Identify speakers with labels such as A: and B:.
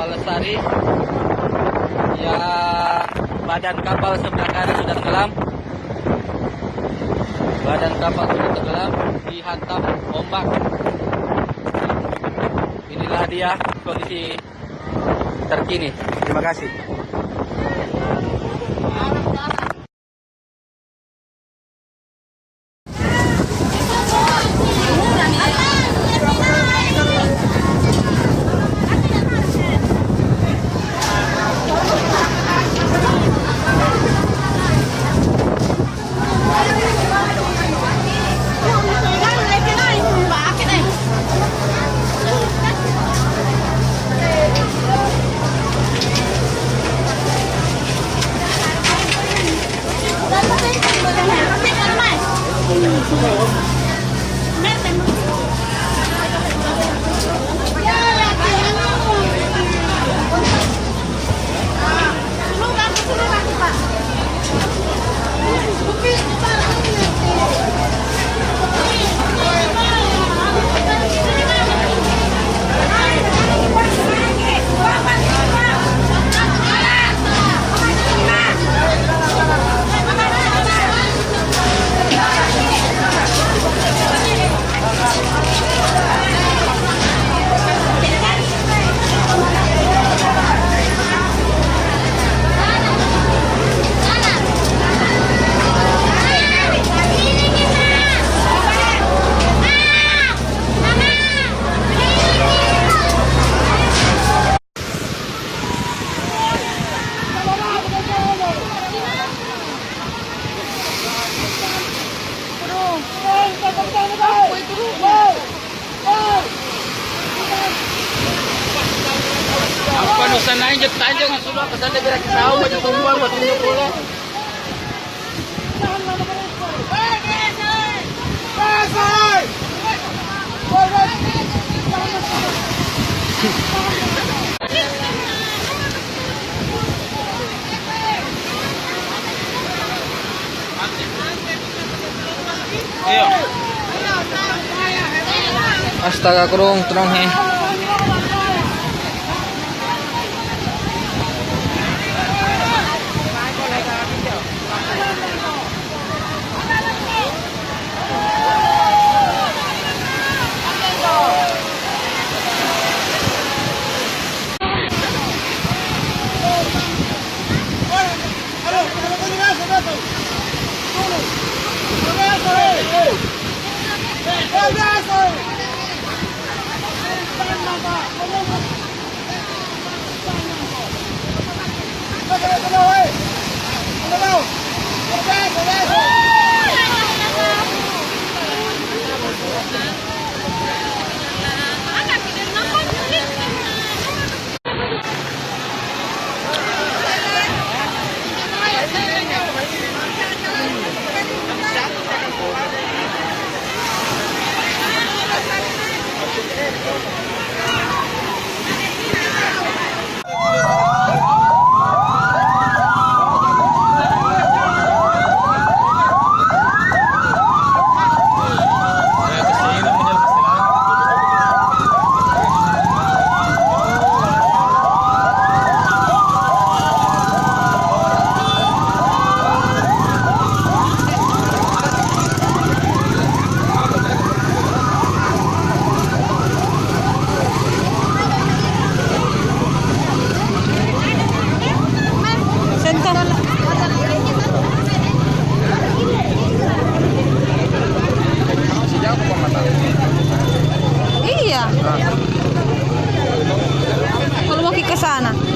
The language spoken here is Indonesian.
A: kapal lestari. Ya, badan kapal sebelah kanan sudah tenggelam. Badan kapal sudah tenggelam, dihantam ombak. Inilah dia kondisi terkini. Terima kasih. Panusan na yung tayo nga sulo kasi na bira kita mo yung tumbuan mo tumbuan pula. Astaga kurung terong he.
B: Iya. Kalau mau ke sana.